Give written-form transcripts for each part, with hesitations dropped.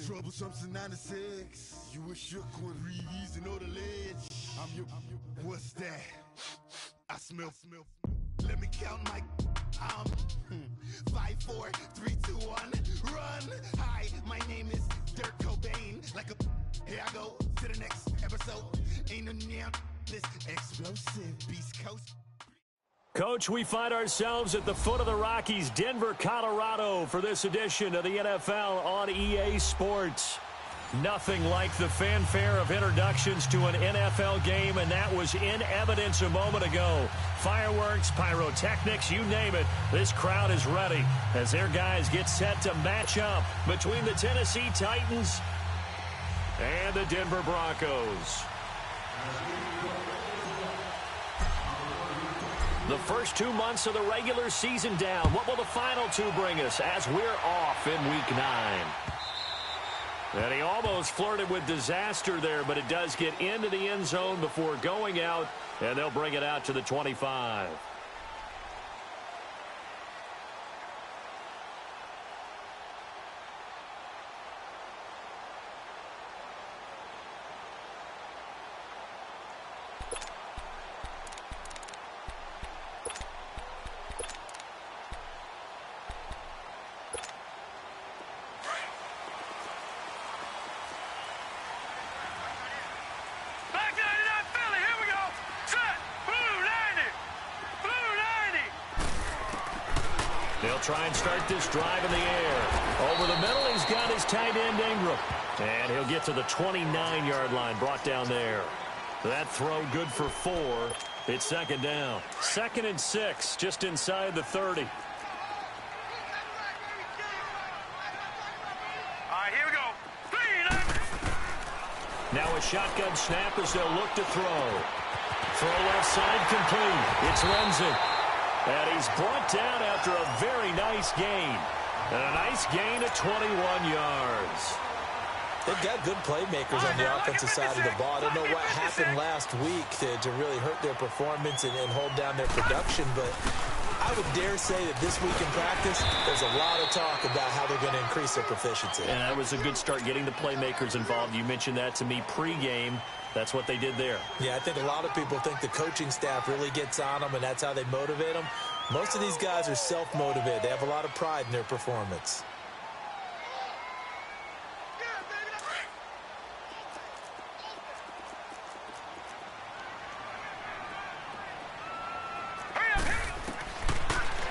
Troublesome since 96. You a shook one. Breathe easy, know the ledge. I'm your. What's that? I smell. Let me count my. I'm 5, 4, 3, 2, 1. Run. Hi, my name is Dirk Cobain. Like a. Here I go to the next episode. Ain't no damn this explosive Beast Coast. Coach, we find ourselves at the foot of the Rockies, Denver, Colorado, for this edition of the NFL on EA Sports. Nothing like the fanfare of introductions to an NFL game, and that was in evidence a moment ago. Fireworks, pyrotechnics, you name it. This crowd is ready as their guys get set to match up between the Tennessee Titans and the Denver Broncos. The first 2 months of the regular season down. What will the final two bring us as we're off in Week 9? And he almost flirted with disaster there, but it does get into the end zone before going out, and they'll bring it out to the 25. They'll try and start this drive in the air. Over the middle, he's got his tight end, Ingram. And he'll get to the 29-yard line, brought down there. That throw good for 4. It's second down. 2nd and 6, just inside the 30. All right, here we go. Now a shotgun snap as they'll look to throw. Throw left side complete. It's Lenzik. And he's brought down after a very nice gain. And a nice gain of 21 yards. They've got good playmakers on the offensive side of the ball. I don't know what happened last week to really hurt their performance and hold down their production, but I would dare say that this week in practice, there's a lot of talk about how they're going to increase their proficiency. And that was a good start, getting the playmakers involved. You mentioned that to me pregame. That's what they did there. Yeah, I think a lot of people think the coaching staff really gets on them, and that's how they motivate them. Most of these guys are self-motivated. They have a lot of pride in their performance.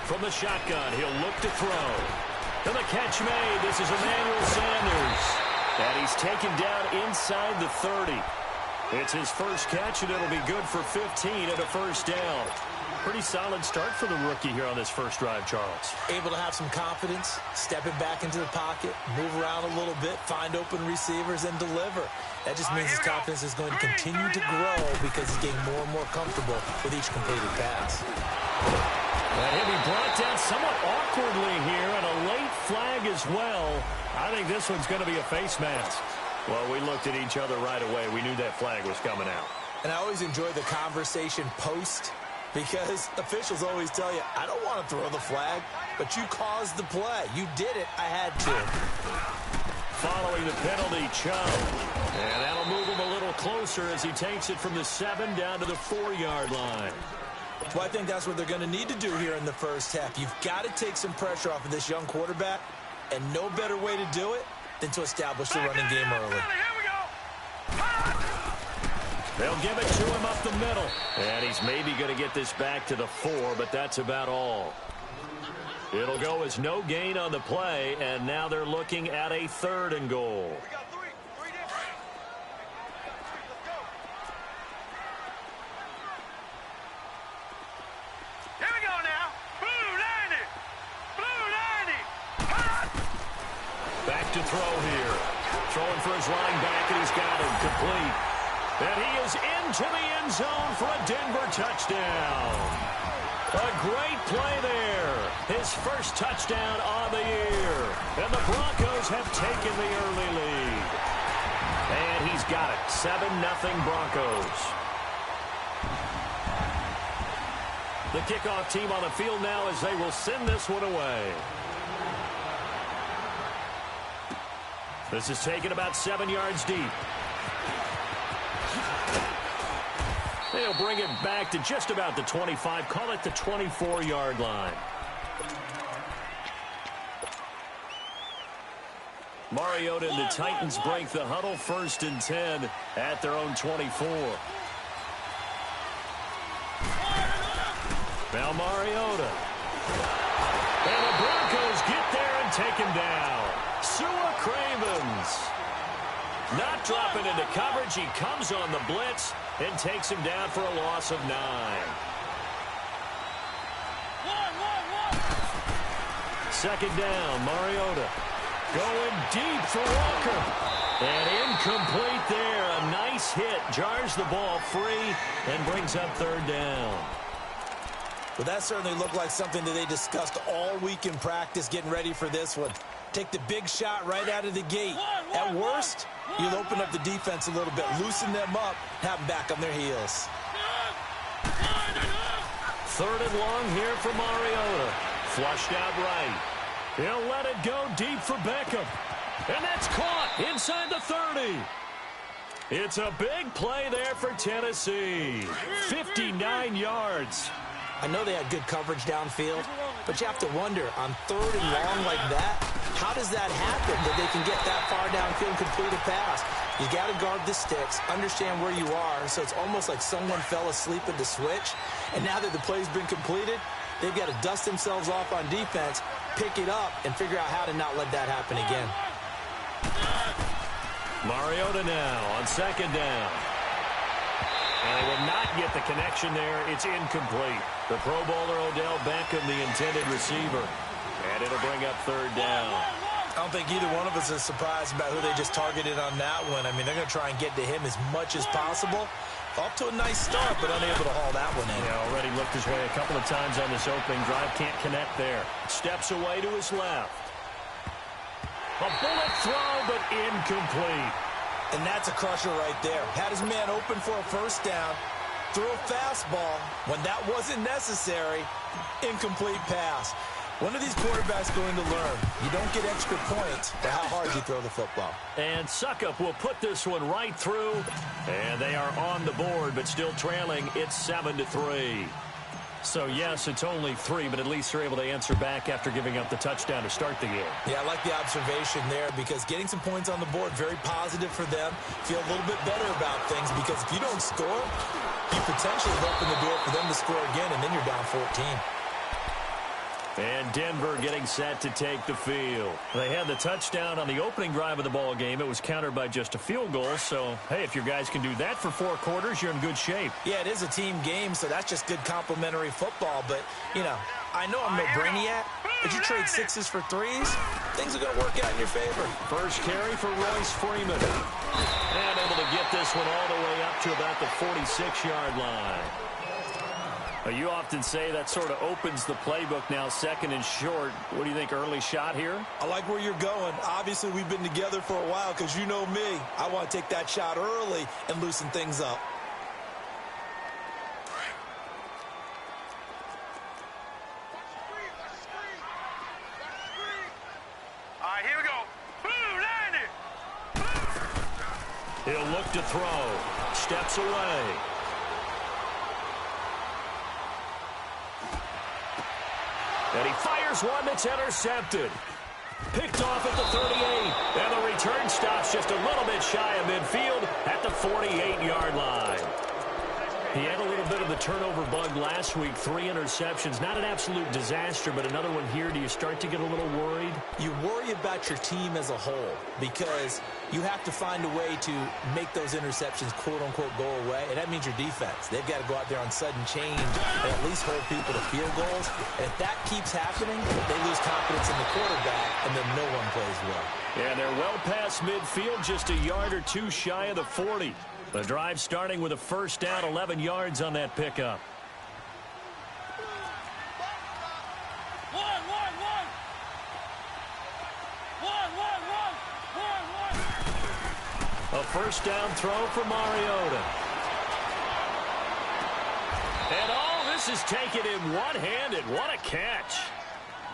From the shotgun, he'll look to throw. And the catch made. This is Emmanuel Sanders. And he's taken down inside the 30. It's his first catch, and it'll be good for 15 and a first down. Pretty solid start for the rookie here on this first drive, Charles. Able to have some confidence, stepping back into the pocket, move around a little bit, find open receivers, and deliver. That just means his confidence is going to continue to grow because he's getting more and more comfortable with each completed pass. And he'll be brought down somewhat awkwardly here, and a late flag as well. I think this one's going to be a face mask. Well, we looked at each other right away. We knew that flag was coming out. And I always enjoy the conversation post because officials always tell you, I don't want to throw the flag, but you caused the play. You did it. I had to. Following the penalty, Chubb. And that'll move him a little closer as he takes it from the 7 down to the 4-yard line. Well, I think that's what they're going to need to do here in the first half. You've got to take some pressure off of this young quarterback, and no better way to do it than to establish the running game early. They'll give it to him up the middle. And he's maybe going to get this back to the 4, but that's about all. It'll go as no gain on the play, and now they're looking at a 3rd and goal. To throw here. Throwing for his running back, and he's got him complete. And he is into the end zone for a Denver touchdown. A great play there. His first touchdown on the year. And the Broncos have taken the early lead. And he's got it. 7-0 Broncos. The kickoff team on the field now as they will send this one away. This is taken about 7 yards deep. They'll bring it back to just about the 25. Call it the 24-yard line. Mariota and the Titans break the huddle, 1st and 10 at their own 24. Now Mariota. And the Broncos get there and take him down. Sua Cravens. Not dropping into coverage. He comes on the blitz and takes him down for a loss of 9. Second down, Mariota. Going deep for Walker. And incomplete there. A nice hit. Jars the ball free and brings up 3rd down. Well, that certainly looked like something that they discussed all week in practice getting ready for this one. Take the big shot right out of the gate. At worst, you'll open up the defense a little bit, loosen them up, have them back on their heels. 3rd and long here for Mariota. Flushed out right. He'll let it go deep for Beckham. And that's caught inside the 30. It's a big play there for Tennessee. 59 yards. I know they had good coverage downfield, but you have to wonder, on 3rd and long like that, how does that happen that they can get that far downfield and complete a pass? You got to guard the sticks, understand where you are, so it's almost like someone fell asleep at the switch, and now that the play's been completed, they've got to dust themselves off on defense, pick it up, and figure out how to not let that happen again. Mariota now on 2nd down. And they will not get the connection there. It's incomplete. The Pro Bowler Odell Beckham, the intended receiver. And it'll bring up 3rd down. I don't think either one of us is surprised about who they just targeted on that one. I mean, they're going to try and get to him as much as possible. Off to a nice start, but unable to haul that one in. Yeah, already looked his way a couple of times on this opening drive. Can't connect there. Steps away to his left. A bullet throw, but incomplete. And that's a crusher right there. Had his man open for a 1st down. Threw a fastball when that wasn't necessary. Incomplete pass. When are these quarterbacks going to learn? You don't get extra points for how hard you throw the football. And Suckup will put this one right through. And they are on the board, but still trailing. It's 7-3. So, yes, it's only 3, but at least they're able to answer back after giving up the touchdown to start the game. Yeah, I like the observation there because getting some points on the board, very positive for them. Feel a little bit better about things because if you don't score, you potentially open the door for them to score again, and then you're down 14. And Denver getting set to take the field. They had the touchdown on the opening drive of the ball game. It was countered by just a field goal. So, hey, if your guys can do that for 4 quarters, you're in good shape. Yeah, it is a team game, so that's just good complimentary football. But, you know, I know I'm no brainiac, but you trade 6s for 3s, things are going to work out in your favor. First carry for Royce Freeman. And able to get this one all the way up to about the 46-yard line. You often say that sort of opens the playbook now, 2nd and short. What do you think, early shot here? I like where you're going. Obviously, we've been together for a while because you know me. I want to take that shot early and loosen things up. All right, here we go. Boom, landed. He'll look to throw. Steps away. And he fires one that's intercepted. Picked off at the 38. And the return stops just a little bit shy of midfield at the 48-yard line. He had a little bit of the turnover bug last week. 3 interceptions. Not an absolute disaster, but another one here. Do you start to get a little worried? You worry about your team as a whole because you have to find a way to make those interceptions, quote-unquote, go away, and that means your defense. They've got to go out there on sudden change and at least hold people to field goals. And if that keeps happening, they lose confidence in the quarterback, and then no one plays well. Yeah, they're well past midfield, just a yard or 2 shy of the 40. The drive starting with a 1st down, 11 yards on that pickup. A 1st down throw for Mariota. And all this is taken in one-handed. What a catch.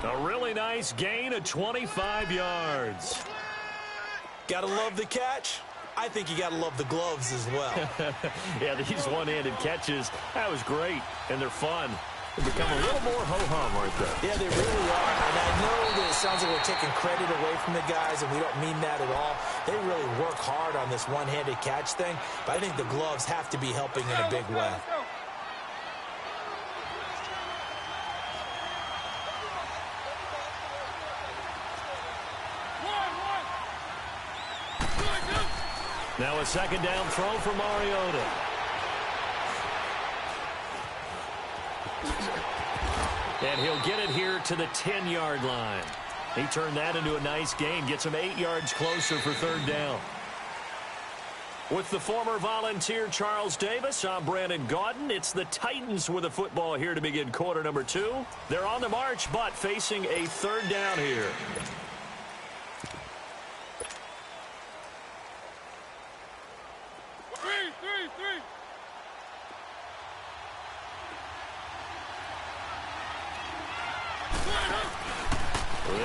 A really nice gain of 25 yards. Gotta love the catch. I think you gotta love the gloves as well. Yeah, these one-handed catches, that was great, and they're fun. They become a little more ho-hum, aren't they? Yeah, they really are. And I know that it sounds like we're taking credit away from the guys, and we don't mean that at all. They really work hard on this one-handed catch thing, but I think the gloves have to be helping in a big way. Now a second down throw for Mariota. And he'll get it here to the 10-yard line. He turned that into a nice gain, gets him 8 yards closer for third down. With the former Volunteer Charles Davis, I'm Brandon Gaudin. It's the Titans with the football here to begin quarter number 2. They're on the march, but facing a third down here.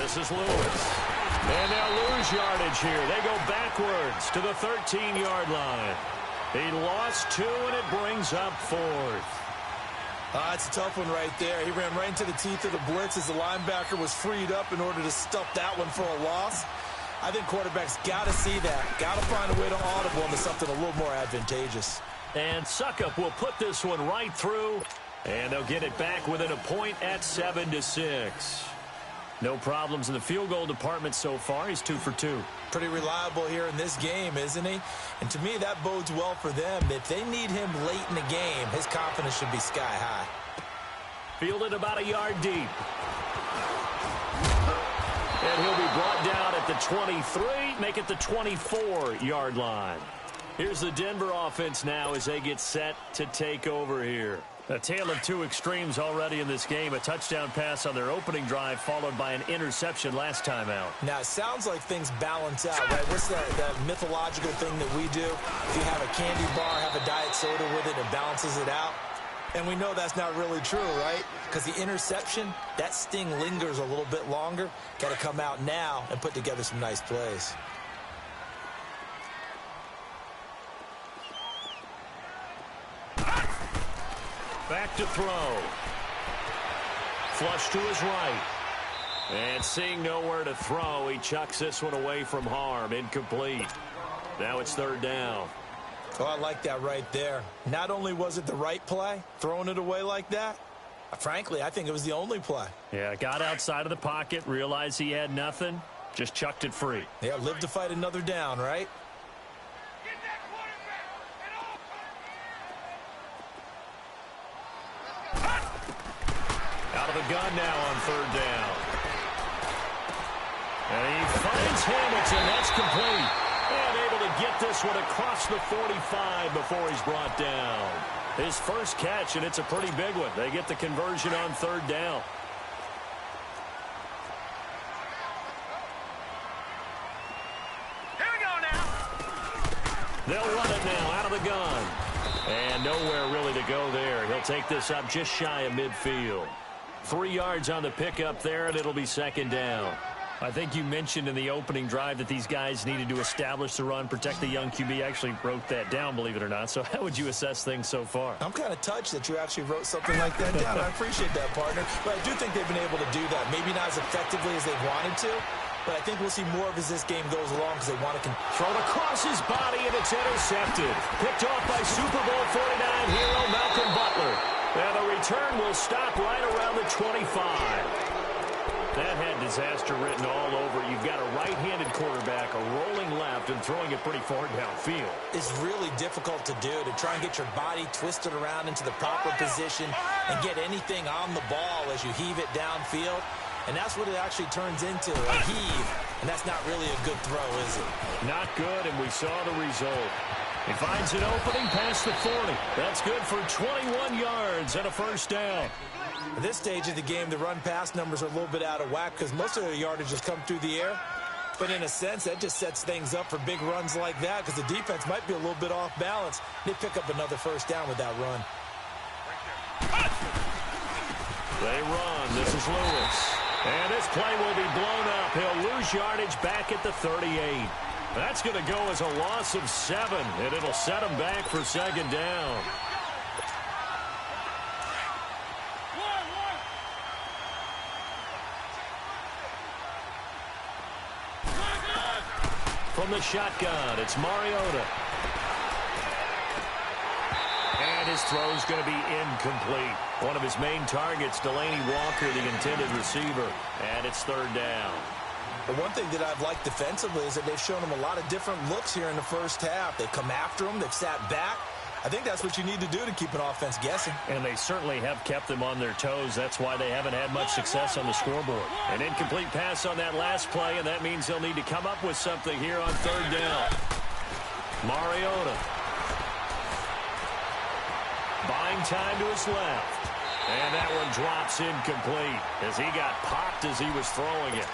This is Lewis. And they'll lose yardage here. They go backwards to the 13-yard line. He lost 2, and it brings up 4th. It's a tough one right there. He ran right into the teeth of the blitz as the linebacker was freed up in order to stuff that one for a loss. I think quarterbacks got to see that. Got to find a way to audible into something a little more advantageous. And Suckup will put this one right through, and they'll get it back within a point at 7-6. No problems in the field goal department so far. He's 2 for 2. Pretty reliable here in this game, isn't he? And to me, that bodes well for them. If they need him late in the game, his confidence should be sky high. Fielded about a yard deep. And he'll be brought down at the 23, make it the 24-yard line. Here's the Denver offense now as they get set to take over here. A tale of two extremes already in this game. A touchdown pass on their opening drive followed by an interception last time out. Now, it sounds like things balance out, right? What's that mythological thing that we do? If you have a candy bar, have a diet soda with it, it balances it out. And we know that's not really true, right? Because the interception, that sting lingers a little bit longer. Got to come out now and put together some nice plays. Back to throw. Flush to his right. And seeing nowhere to throw, he chucks this one away from harm. Incomplete. Now it's third down. Oh, I like that right there. Not only was it the right play, throwing it away like that, frankly, I think it was the only play. Yeah, got outside of the pocket, realized he had nothing, just chucked it free. Yeah, live to fight another down, right? Out of the gun now on third down. And he finds Hamilton. That's complete. And able to get this one across the 45 before he's brought down. His first catch, and it's a pretty big one. They get the conversion on third down. Here we go now. They'll run it now out of the gun. And nowhere really to go there. He'll take this up just shy of midfield. 3 yards on the pickup there, and it'll be second down. I think you mentioned in the opening drive that these guys needed to establish the run, protect the young QB. I actually wrote that down, believe it or not. So how would you assess things so far? I'm kind of touched that you actually wrote something like that down. I appreciate that, partner. But I do think they've been able to do that. Maybe not as effectively as they wanted to, but I think we'll see more of as this game goes along because they want to throw it across his body, and it's intercepted. Picked off by Super Bowl 49 hero Malcolm Butler. And the return will stop right around the 25. That had disaster written all over it. You've got a right-handed quarterback, a rolling left, and throwing it pretty far downfield. It's really difficult to do, to try and get your body twisted around into the proper position and get anything on the ball as you heave it downfield. And that's what it actually turns into, a heave. And that's not really a good throw, is it? Not good, and we saw the result. He finds an opening past the 40. That's good for 21 yards and a first down. At this stage of the game, the run-pass numbers are a little bit out of whack because most of their yardage has come through the air. But in a sense, that just sets things up for big runs like that because the defense might be a little bit off balance. They pick up another first down with that run. They run. This is Lewis. And this play will be blown up. He'll lose yardage back at the 38. That's going to go as a loss of 7, and it'll set them back for second down. From the shotgun, it's Mariota. And his throw's going to be incomplete. One of his main targets, Delaney Walker, the intended receiver. And it's third down. The one thing that I've liked defensively is that they've shown him a lot of different looks here in the first half. They've come after him. They've sat back. I think that's what you need to do to keep an offense guessing. And they certainly have kept them on their toes. That's why they haven't had much success on the scoreboard. An incomplete pass on that last play, and that means they'll need to come up with something here on third down. Mariota. Buying time to his left. And that one drops incomplete as he got popped as he was throwing it.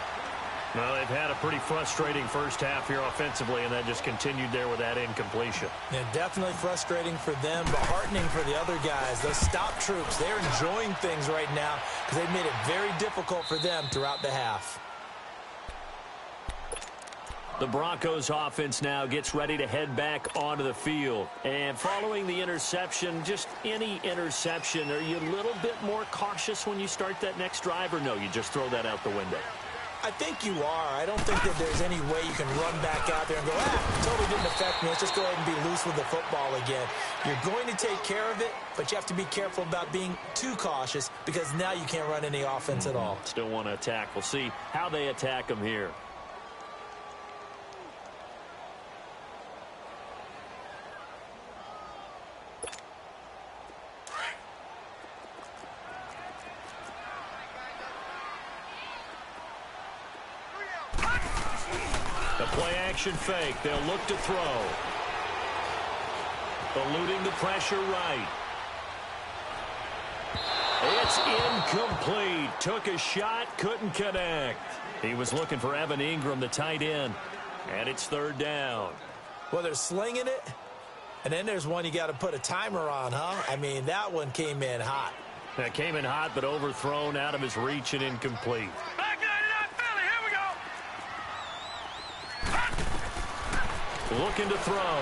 Well, they've had a pretty frustrating first half here offensively, and that just continued there with that incompletion. Yeah, definitely frustrating for them, but heartening for the other guys. Those stop troops, they're enjoying things right now because they've made it very difficult for them throughout the half. The Broncos offense now gets ready to head back onto the field. And following the interception, just any interception, are you a little bit more cautious when you start that next drive, or no, you just throw that out the window? I think you are. I don't think that there's any way you can run back out there and go, totally didn't affect me. Let's just go ahead and be loose with the football again. You're going to take care of it, but you have to be careful about being too cautious because now you can't run any offense at all. Still want to attack. We'll see how they attack them here. Play-action fake. They'll look to throw. Eluding the pressure right. It's incomplete. Took a shot, couldn't connect. He was looking for Evan Ingram, the tight end. And it's third down. Well, they're slinging it. And then there's one you got to put a timer on, huh? I mean, that one came in hot. That came in hot, but overthrown out of his reach and incomplete. Looking to throw.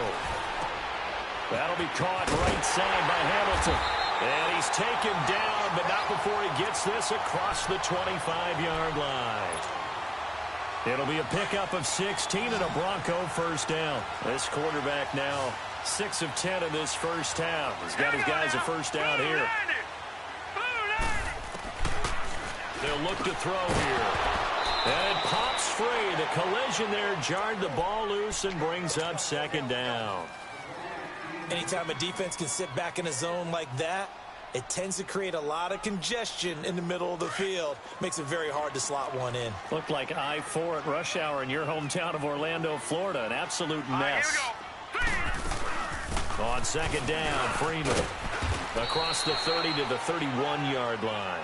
That'll be caught right side by Hamilton. And he's taken down, but not before he gets this across the 25-yard line. It'll be a pickup of 16 and a Bronco first down. This quarterback now 6 of 10 in this first half. He's got his guys a first down here. They'll look to throw here. And it pops free. The collision there jarred the ball loose and brings up second down. Anytime a defense can sit back in a zone like that, it tends to create a lot of congestion in the middle of the field. Makes it very hard to slot one in. Looked like I-4 at rush hour in your hometown of Orlando, Florida. An absolute mess. On second down, Freeman. Across the 30 to the 31-yard line.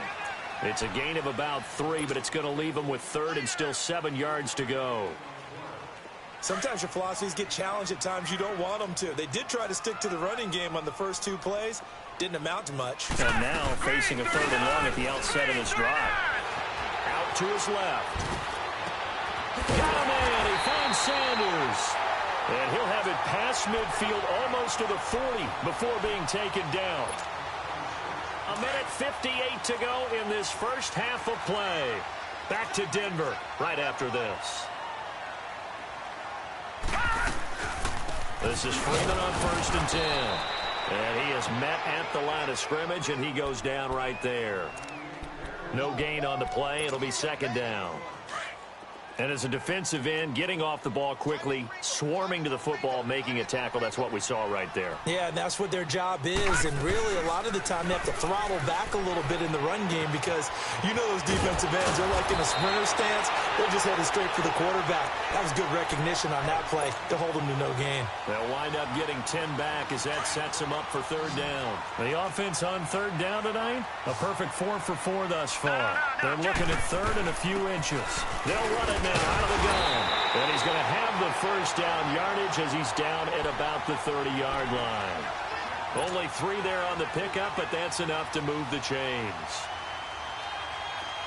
It's a gain of about 3, but it's going to leave them with third and still 7 yards to go. Sometimes your philosophies get challenged at times you don't want them to. They did try to stick to the running game on the first 2 plays. Didn't amount to much. And now facing a third and long at the outset of this drive. Out to his left. Got him in. He finds Sanders. And he'll have it past midfield almost to the 40 before being taken down. A minute 58 to go in this first half of play. Back to Denver right after this. This is Freeman on first and 10. And he is met at the line of scrimmage, and he goes down right there. No gain on the play. It'll be second down. And as a defensive end, getting off the ball quickly, swarming to the football, making a tackle, that's what we saw right there. Yeah, and that's what their job is. And really, a lot of the time, they have to throttle back a little bit in the run game because you know those defensive ends, they're like in a sprinter stance. They're just headed straight for the quarterback. That was good recognition on that play to hold them to no gain. They'll wind up getting 10 back as that sets them up for third down. The offense on third down tonight, a perfect 4 for 4 thus far. They're looking at third and a few inches. They'll run it now out of the gun. And he's going to have the first down yardage as he's down at about the 30-yard line. Only 3 there on the pickup, but that's enough to move the chains.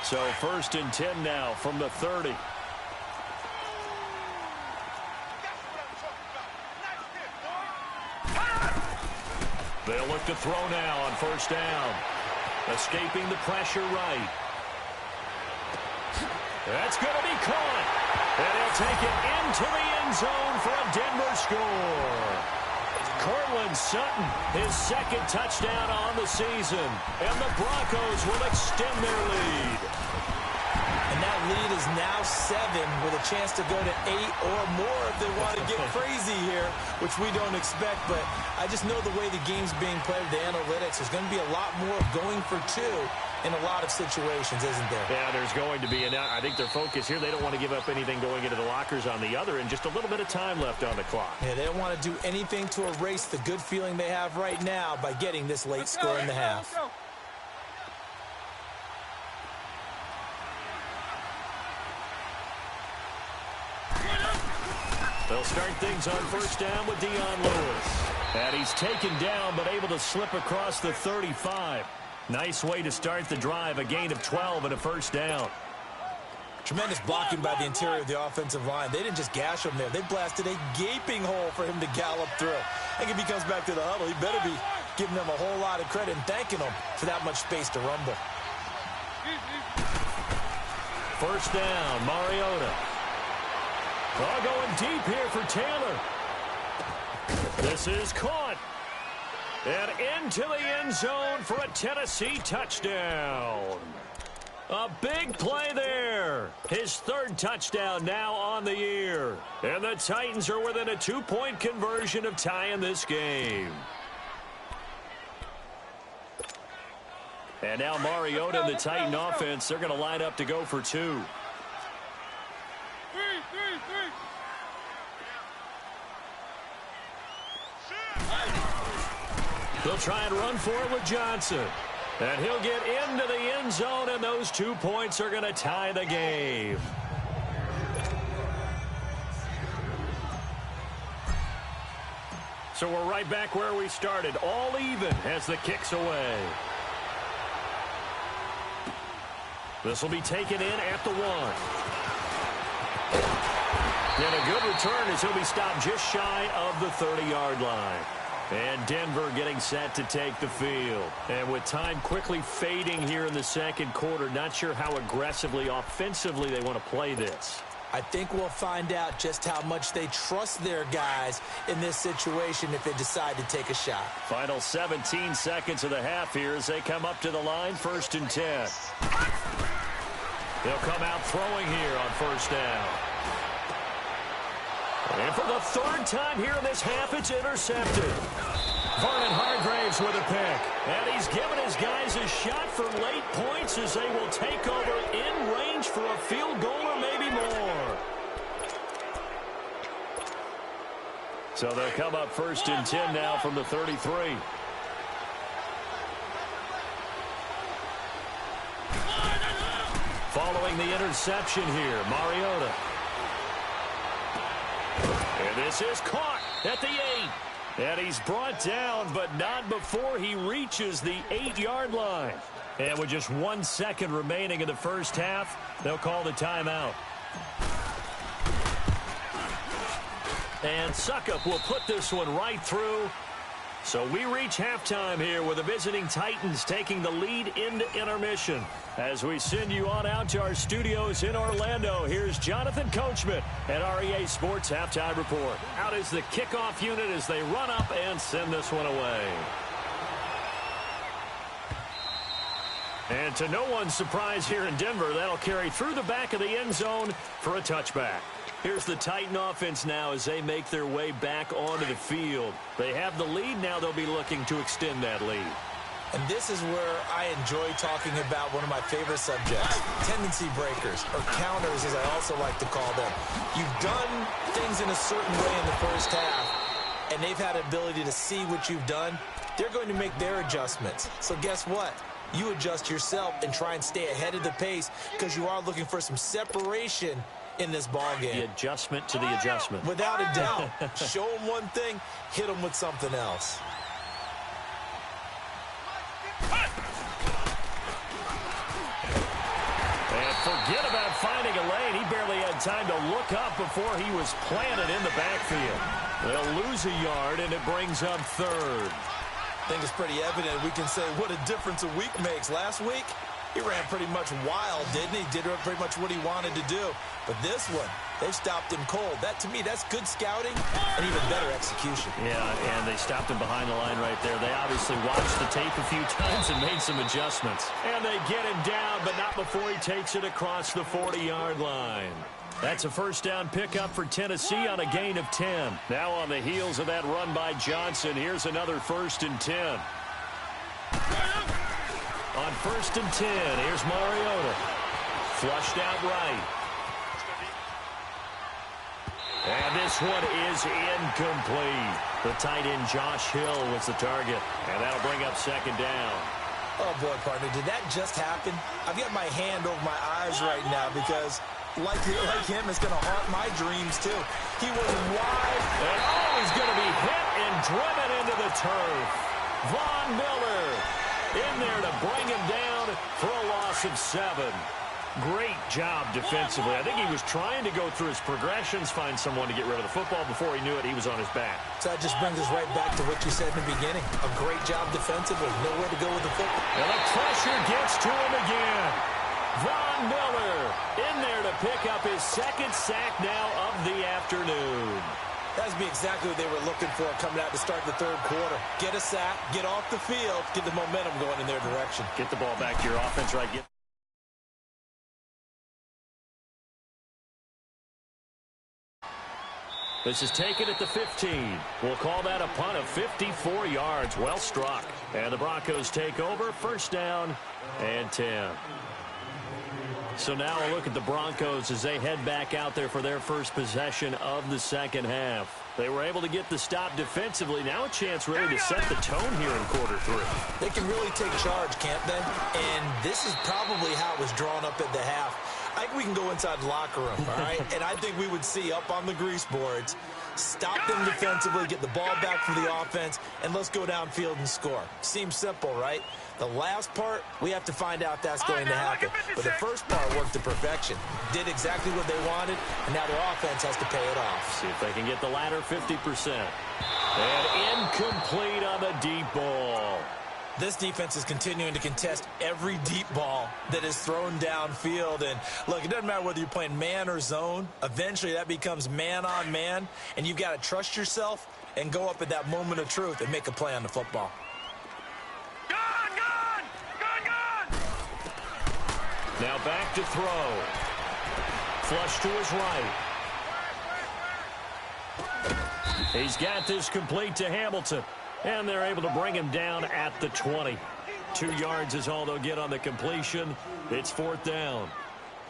So first and 10 now from the 30. They'll look to throw now on first down. Escaping the pressure right. That's going to be caught. And he'll take it into the end zone for a Denver score. Cortland Sutton, his second touchdown on the season. And the Broncos will extend their lead. And that lead is now 7 with a chance to go to 8 or more if they want to get crazy here, which we don't expect. But I just know the way the game's being played, the analytics, there's going to be a lot more going for 2 in a lot of situations, isn't there? Yeah, there's going to be. And I think their focus here, they don't want to give up anything going into the lockers on the other, and just a little bit of time left on the clock. Yeah, they don't want to do anything to erase the good feeling they have right now by getting this late score in the half. They'll start things on first down with Dion Lewis. And he's taken down, but able to slip across the 35. Nice way to start the drive, a gain of 12 and a first down. Tremendous blocking by the interior of the offensive line. They didn't just gash him there. They blasted a gaping hole for him to gallop through. I think if he comes back to the huddle, he better be giving them a whole lot of credit and thanking them for that much space to rumble. First down, Mariota. All going deep here for Taylor. This is caught. And into the end zone for a Tennessee touchdown. A big play there. His third touchdown now on the year. And the Titans are within a 2-point conversion of tying this game. And now Mariota and the Titan offense, they're going to line up to go for 2. They'll try and run for it with Johnson. And he'll get into the end zone, and those 2 points are going to tie the game. So we're right back where we started, all even as the kick's away. This will be taken in at the 1. And a good return as he'll be stopped just shy of the 30-yard line. And Denver getting set to take the field. And with time quickly fading here in the second quarter, not sure how aggressively, offensively they want to play this. I think we'll find out just how much they trust their guys in this situation if they decide to take a shot. Final 17 seconds of the half here as they come up to the line, 1st and 10. They'll come out throwing here on first down. And for the 3rd time here in this half, it's intercepted. Vernon Hargreaves with a pick. And he's given his guys a shot for late points as they will take over in range for a field goal or maybe more. So they'll come up 1st and 10 now from the 33. Following the interception here, Mariota. And this is caught at the 8. And he's brought down, but not before he reaches the 8-yard line. And with just 1 second remaining in the first half, they'll call the timeout. And Suckup will put this one right through. So we reach halftime here with the visiting Titans taking the lead into intermission. As we send you on out to our studios in Orlando, here's Jonathan Coachman at REA Sports Halftime Report. Out is the kickoff unit as they run up and send this one away. And to no one's surprise here in Denver, that'll carry through the back of the end zone for a touchback. Here's the Titan offense now as they make their way back onto the field. They have the lead. Now they'll be looking to extend that lead. And this is where I enjoy talking about one of my favorite subjects, tendency breakers, or counters as I also like to call them. You've done things in a certain way in the first half, and they've had the ability to see what you've done. They're going to make their adjustments. So guess what? You adjust yourself and try and stay ahead of the pace because you are looking for some separation in this ball game. The adjustment to the adjustment. Without a doubt. Show them one thing, hit them with something else. And forget about finding a lane. He barely had time to look up before he was planted in the backfield. They'll lose a yard, and it brings up 3rd. I think it's pretty evident. We can say what a difference a week makes. Last week, he ran pretty much wild, didn't he? Did pretty much what he wanted to do. But this one, they stopped him cold. That, to me, that's good scouting and even better execution. Yeah, and they stopped him behind the line right there. They obviously watched the tape a few times and made some adjustments. And they get him down, but not before he takes it across the 40-yard line. That's a first down pickup for Tennessee on a gain of 10. Now on the heels of that run by Johnson, here's another 1st and 10. On 1st and 10, here's Mariota. Flushed out right. And this one is incomplete. The tight end Josh Hill was the target. And that'll bring up 2nd down. Oh, boy, partner, did that just happen? I've got my hand over my eyes right now because, like him, it's going to haunt my dreams, too. He was wide. And, he's going to be hit and driven into the turf. Von Miller in there to bring him down for a loss of 7. Great job defensively. I think he was trying to go through his progressions, find someone to get rid of the football. Before he knew it, he was on his back. So that just brings us right back to what you said in the beginning. A great job defensively. Nowhere to go with the football. And the pressure gets to him again. Von Miller in there to pick up his 2nd sack now of the afternoon. That would be exactly what they were looking for coming out to start the 3rd quarter. Get a sack, get off the field, get the momentum going in their direction. Get the ball back to your offense, right? This is taken at the 15. We'll call that a punt of 54 yards. Well struck. And the Broncos take over. 1st down and 10. So now a look at the Broncos as they head back out there for their first possession of the 2nd half. They were able to get the stop defensively. Now a chance really to set the tone here in quarter 3. They can really take charge, can't they? And this is probably how it was drawn up at the half. I think we can go inside the locker room, all right? And I think we would see up on the grease boards, stop them defensively, get the ball back for the offense, and let's go downfield and score. Seems simple, right? The last part, we have to find out if that's going to happen. But the first part worked to perfection. Did exactly what they wanted, and now their offense has to pay it off. See if they can get the latter 50%. And incomplete on the deep ball. This defense is continuing to contest every deep ball that is thrown downfield. And, look, it doesn't matter whether you're playing man or zone. Eventually, that becomes man-on-man, and you've got to trust yourself and go up at that moment of truth and make a play on the football. Now back to throw. Flush to his right. He's got this complete to Hamilton. And they're able to bring him down at the 20. 2 yards is all they'll get on the completion. It's 4th down.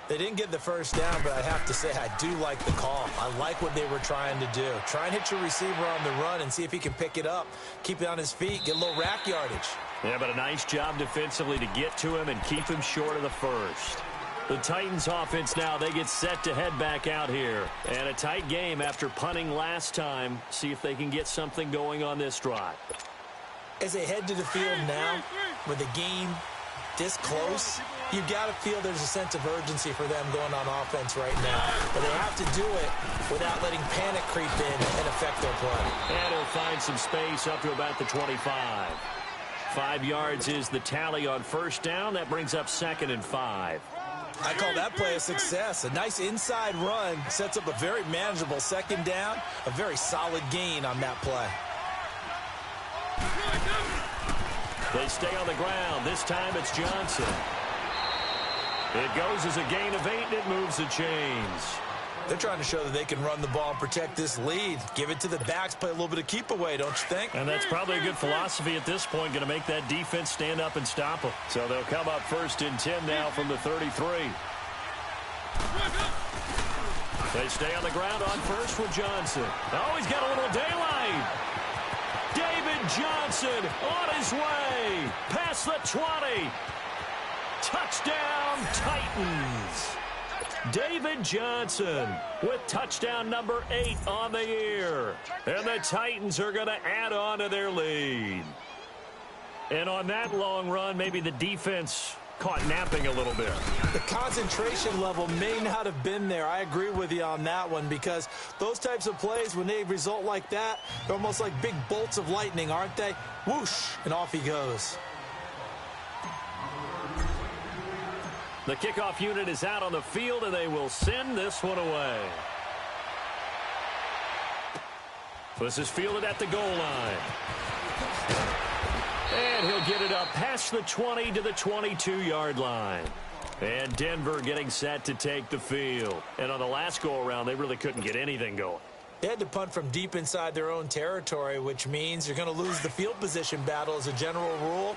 They didn't get the first down, but I have to say I do like the call. I like what they were trying to do. Try and hit your receiver on the run and see if he can pick it up. Keep it on his feet. Get a little rack yardage. Yeah, but a nice job defensively to get to him and keep him short of the first. The Titans offense now, they get set to head back out here. And a tight game after punting last time. See if they can get something going on this drive. As they head to the field now, with the game this close, you got to feel there's a sense of urgency for them going on offense right now. But they have to do it without letting panic creep in and affect their play. And he'll find some space up to about the 25. 5 yards is the tally on first down. That brings up 2nd and 5. I call that play a success. A nice inside run sets up a very manageable 2nd down. A very solid gain on that play. They stay on the ground. This time it's Johnson. It goes as a gain of 8, and it moves the chains. They're trying to show that they can run the ball and protect this lead. Give it to the backs, play a little bit of keep away, don't you think? And that's probably a good philosophy at this point, going to make that defense stand up and stop them. So they'll come up 1st and 10 now from the 33. They stay on the ground on first with Johnson. Oh, he's got a little daylight. David Johnson on his way. Past the 20. Touchdown, Titans. David Johnson with touchdown number 8 on the year. And the Titans are going to add on to their lead. And on that long run, maybe the defense caught napping a little bit. The concentration level may not have been there. I agree with you on that one, because those types of plays, when they result like that, they're almost like big bolts of lightning, aren't they? Whoosh, and off he goes. The kickoff unit is out on the field, and they will send this one away. This is fielded at the goal line. And he'll get it up past the 20 to the 22-yard line. And Denver getting set to take the field. And on the last go-around, they really couldn't get anything going. They had to punt from deep inside their own territory, which means you're going to lose the field position battle as a general rule.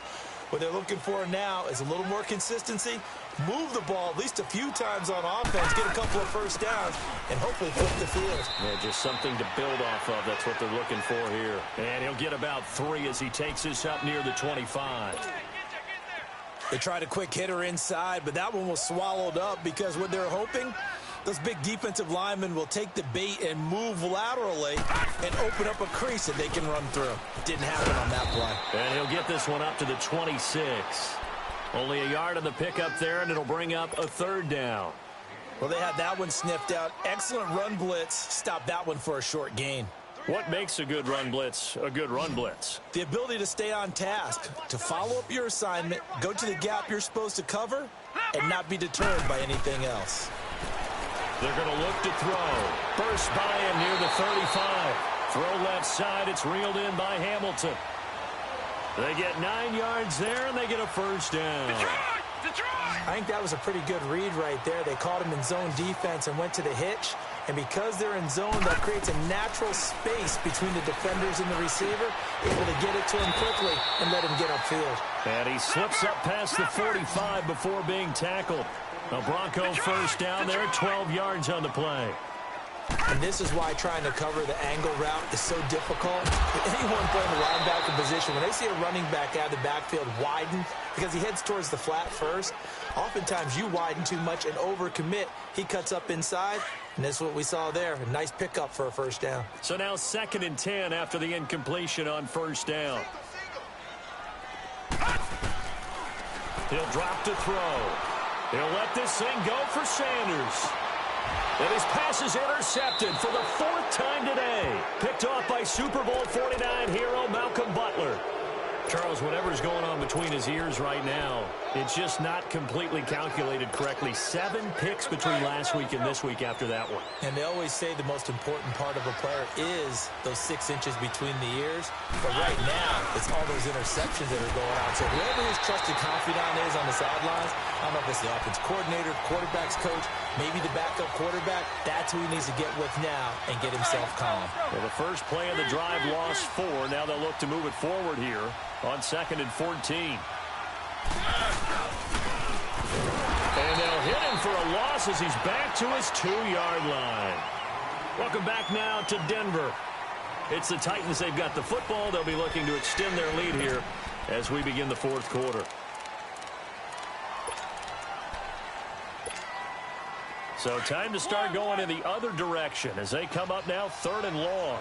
What they're looking for now is a little more consistency, move the ball at least a few times on offense, get a couple of first downs, and hopefully flip the field. Yeah, just something to build off of. That's what they're looking for here. And he'll get about 3 as he takes this up near the 25. They tried a quick hitter inside, but that one was swallowed up because what they're hoping, those big defensive linemen will take the bait and move laterally and open up a crease that they can run through. Didn't happen on that play. And he'll get this one up to the 26. Only a yard on the pickup there, and it'll bring up a 3rd down. Well, they had that one sniffed out. Excellent run blitz. Stop that one for a short gain. What makes a good run blitz a good run blitz? The ability to stay on task, to follow up your assignment, go to the gap you're supposed to cover, and not be deterred by anything else. They're going to look to throw. First by him near the 35. Throw left side. It's reeled in by Hamilton. They get 9 yards there, and they get a 1st down. I think that was a pretty good read right there. They caught him in zone defense and went to the hitch. And because they're in zone, that creates a natural space between the defenders and the receiver, able to get it to him quickly and let him get upfield. And he slips up past the 45 before being tackled. A Bronco 1st down there, 12 yards on the play. And this is why trying to cover the angle route is so difficult. Anyone playing the linebacker position, when they see a running back out of the backfield widen, because he heads towards the flat first, oftentimes you widen too much and overcommit. He cuts up inside, and that's what we saw there. A nice pickup for a 1st down. So now 2nd and 10 after the incompletion on 1st down. He'll drop to throw. He'll let this thing go for Sanders. And his pass is intercepted for the 4th time today. Picked off by Super Bowl 49 hero Malcolm Butler. Charles, whatever's going on between his ears right now, it's just not completely calculated correctly. 7 picks between last week and this week after that one. And they always say the most important part of a player is those 6 inches between the ears. But right now, it's all those interceptions that are going on. So whoever his trusted confidant is on the sidelines, I don't know if it's the offense coordinator, quarterback's coach, maybe the backup quarterback, that's who he needs to get with now and get himself calm. Well, the first play of the drive lost 4. Now they'll look to move it forward here on 2nd and 14. And they'll hit him for a loss as he's back to his 2-yard line. Welcome back now to Denver. It's the Titans. They've got the football. They'll be looking to extend their lead here as we begin the 4th quarter. So time to start going in the other direction as they come up now 3rd and long.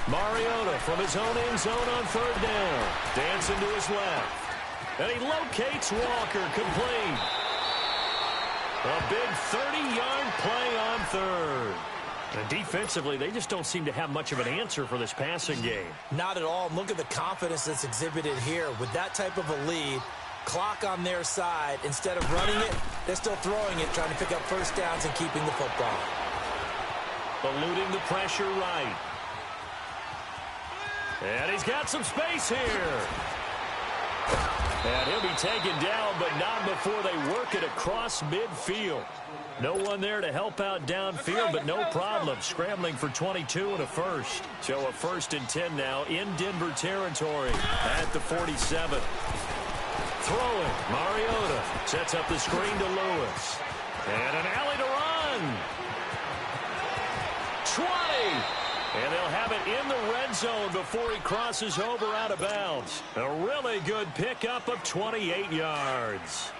Mariota from his own end zone on 3rd down. Dancing to his left. And he locates Walker complete. A big 30-yard play on 3rd. And defensively, they just don't seem to have much of an answer for this passing game. Not at all. Look at the confidence that's exhibited here. With that type of a lead, clock on their side, instead of running it, they're still throwing it, trying to pick up 1st downs and keeping the football. Eluding the pressure right. And he's got some space here. And he'll be taken down, but not before they work it across midfield. No one there to help out downfield, but no problem. Scrambling for 22 and a 1st. So a 1st and 10 now in Denver territory at the 47. Throwing, Mariota sets up the screen to Lewis. And an alley to run. 20. And they'll have it in the red zone before he crosses over out of bounds. A really good pickup of 28 yards.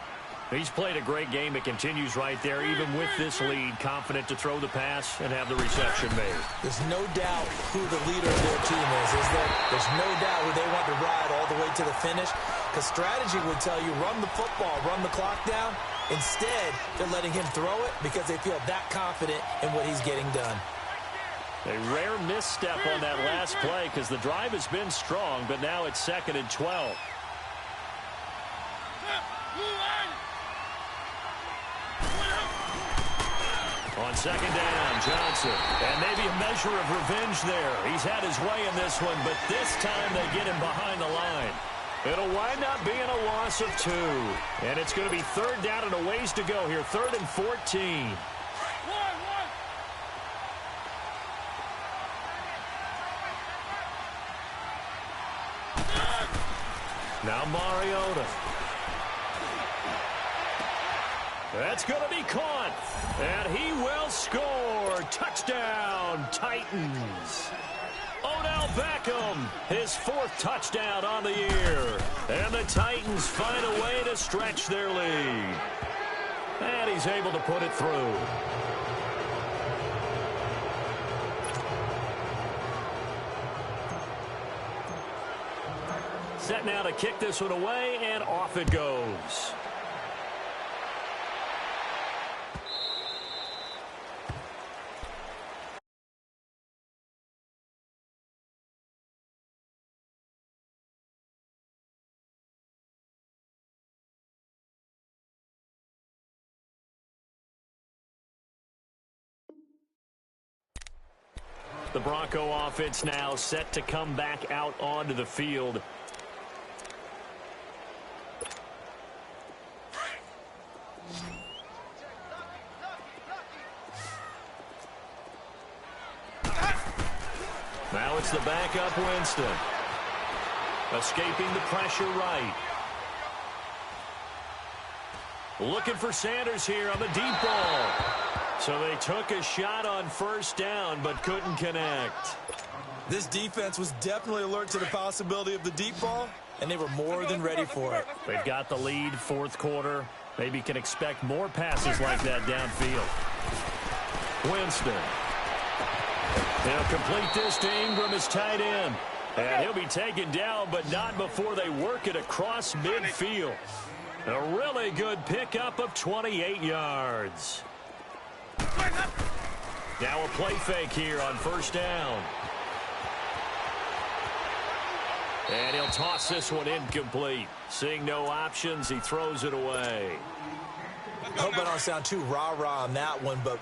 He's played a great game. It continues right there, even with this lead, confident to throw the pass and have the reception made. There's no doubt who the leader of their team is there? There's no doubt who they want to ride all the way to the finish, because strategy would tell you run the football, run the clock down. Instead, they're letting him throw it because they feel that confident in what he's getting done. A rare misstep on that last play because the drive has been strong, but now it's 2nd and 12. On 2nd down, Johnson. And maybe a measure of revenge there. He's had his way in this one, but this time they get him behind the line. It'll wind up being a loss of 2. And it's going to be 3rd down and a ways to go here. 3rd and 14. Now Mariota. That's going to be caught. And he will score. Touchdown, Titans. Odell Beckham, his 4th touchdown on the year. And the Titans find a way to stretch their lead. And he's able to put it through. Set now to kick this one away, and off it goes. The Bronco offense now set to come back out onto the field. Now it's the backup Winston. Escaping the pressure right. Looking for Sanders here on the deep ball. So they took a shot on 1st down, but couldn't connect. This defense was definitely alert to the possibility of the deep ball, and they were more than ready for it. They've got the lead, 4th quarter. Maybe can expect more passes like that downfield. Winston. They'll complete this to Ingram as tight end. And he'll be taken down, but not before they work it across midfield. A really good pickup of 28 yards. Now a play fake here on 1st down. And he'll toss this one incomplete. Seeing no options, he throws it away. I hope I don't sound too rah-rah on that one, but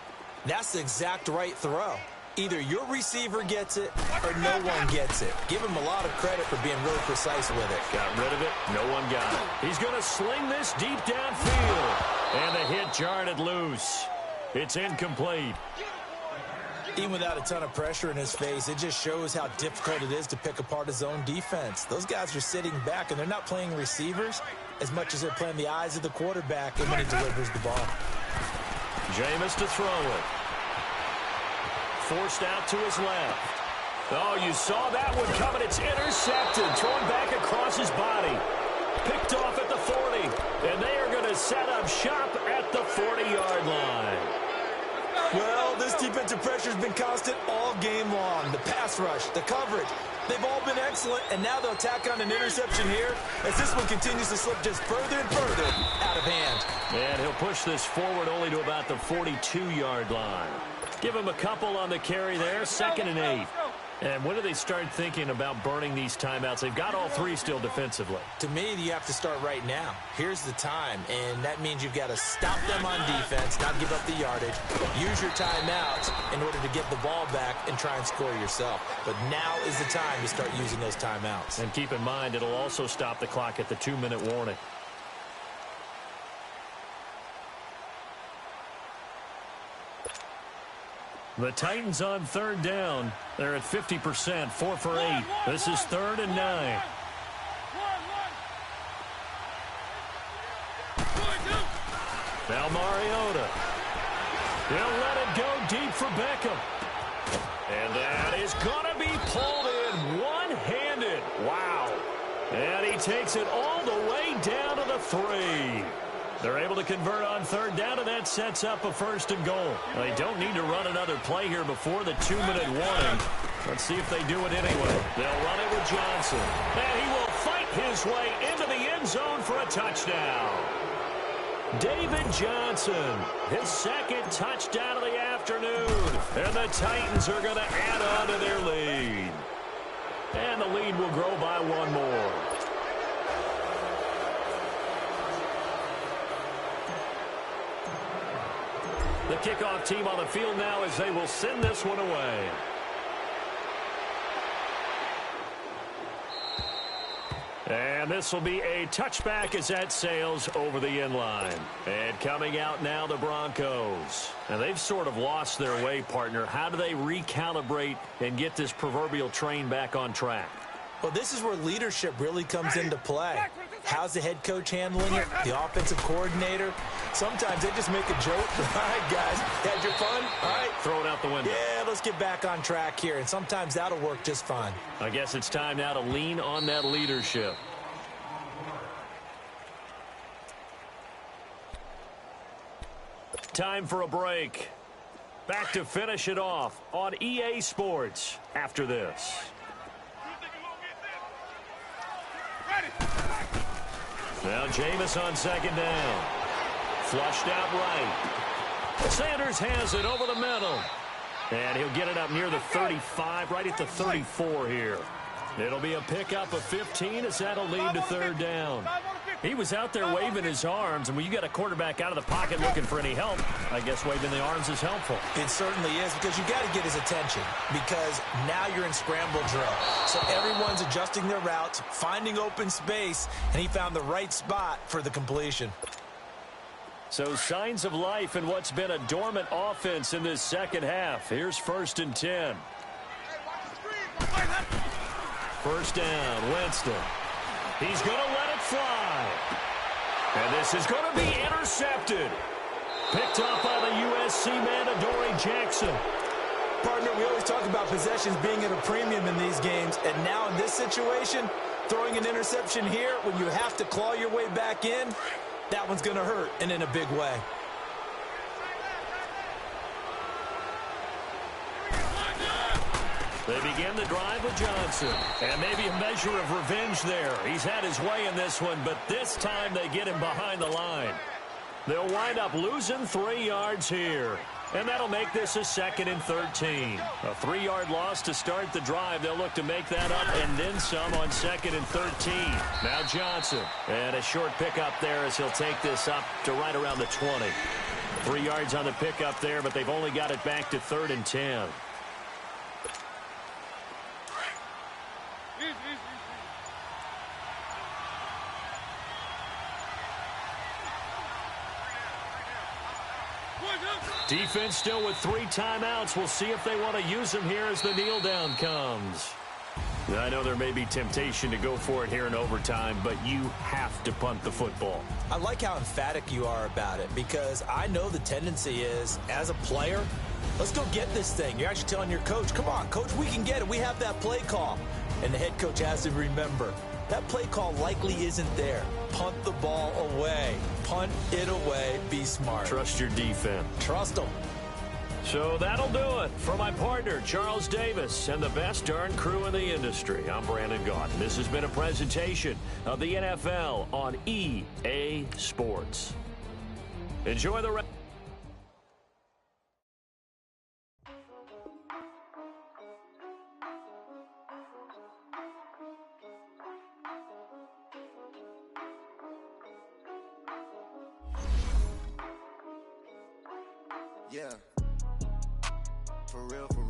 that's the exact right throw. Either your receiver gets it or no one gets it. Give him a lot of credit for being really precise with it. Got rid of it. No one got it. He's going to sling this deep downfield. And the hit jarred it loose. It's incomplete. Even without a ton of pressure in his face, it just shows how difficult it is to pick apart his own defense. Those guys are sitting back, and they're not playing receivers as much as they're playing the eyes of the quarterback and when he delivers the ball. Jameis to throw it. Forced out to his left. Oh, you saw that one coming. It's intercepted. Thrown back across his body. Picked off at the 40. And they are going to set up shop at the 40-yard line. Well, this defensive pressure has been constant all game long. The pass rush, the coverage, they've all been excellent, and now they'll tack on an interception here as this one continues to slip just further and further out of hand. And he'll push this forward only to about the 42-yard line. Give him a couple on the carry there, 2nd and 8. And when do they start thinking about burning these timeouts? They've got all 3 still defensively. To me, you have to start right now. Here's the time, and that means you've got to stop them on defense, not give up the yardage. Use your timeouts in order to get the ball back and try and score yourself. But now is the time to start using those timeouts. And keep in mind, it'll also stop the clock at the 2-minute warning. The Titans on 3rd down. They're at 50%, 4 for 8. This is 3rd and 9. Now Mariota. He'll let it go deep for Beckham. And that is going to be pulled in one-handed. Wow. And he takes it all the way down to the 3. They're able to convert on third down, and that sets up a first and goal. They don't need to run another play here before the 2-minute warning. Let's see if they do it anyway. They'll run it with Johnson. And he will fight his way into the end zone for a touchdown. David Johnson, his second touchdown of the afternoon. And the Titans are going to add on to their lead. And the lead will grow by one more. The kickoff team on the field now as they will send this one away. And this will be a touchback as that sails over the end line. And coming out now, the Broncos. And they've sort of lost their way, partner. How do they recalibrate and get this proverbial train back on track? Well, this is where leadership really comes into play. How's the head coach handling it? The offensive coordinator? Sometimes they just make a joke. All right, guys, had your fun? All right. Throw it out the window. Yeah, let's get back on track here. And sometimes that'll work just fine. I guess it's time now to lean on that leadership. Time for a break. Back to finish it off on EA Sports after this. Now Jameis on second down. Flushed out right. Sanders has it over the middle. And he'll get it up near the 35, right at the 34 here. It'll be a pickup of 15 as that'll lead to third down. He was out there waving his arms, and when you got a quarterback out of the pocket looking for any help, I guess waving the arms is helpful. It certainly is, because you got to get his attention, because now you're in scramble drill. So everyone's adjusting their routes, finding open space, and he found the right spot for the completion. So signs of life in what's been a dormant offense in this second half. Here's 1st and 10. First down, Winston. He's going to let it fly. And this is going to be intercepted. Picked up by the USC man, Adoree Jackson. Partner, we always talk about possessions being at a premium in these games. And now in this situation, throwing an interception here when you have to claw your way back in, that one's going to hurt, and in a big way. They begin the drive with Johnson. And maybe a measure of revenge there. He's had his way in this one, but this time they get him behind the line. They'll wind up losing 3 yards here. And that'll make this a 2nd and 13. A 3-yard loss to start the drive. They'll look to make that up and then some on 2nd and 13. Now Johnson. And a short pickup there as he'll take this up to right around the 20. 3 yards on the pickup there, but they've only got it back to 3rd and 10. Defense still with 3 timeouts. We'll see if they want to use them here as the kneel down comes. I know there may be temptation to go for it here in overtime, but you have to punt the football. I like how emphatic you are about it, because I know the tendency is, as a player, let's go get this thing. You're actually telling your coach, come on, coach, we can get it. We have that play call. And the head coach has to remember, that play call likely isn't there. Punt the ball away. Punt it away. Be smart. Trust your defense. Trust them. So that'll do it for my partner, Charles Davis, and the best darn crew in the industry. I'm Brandon Gaudin. This has been a presentation of the NFL on EA Sports. Enjoy the rest. Yeah. For real, for